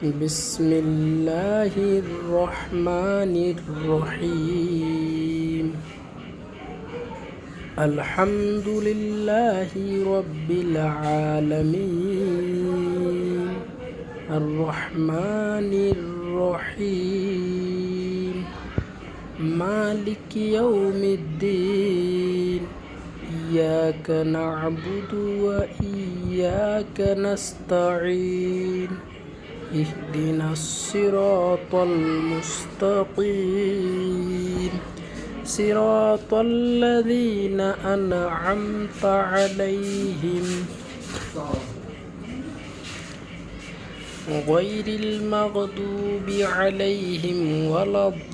بسم الله الرحمن الرحيم الحمد لله رب العالمين الرحمن الرحيم مالك يوم الدين إياك نعبد وإياك نستعين اهدنا الصراط المستقيم صراط الذين أنعمت عليهم غير المغضوب عليهم ولا الضالين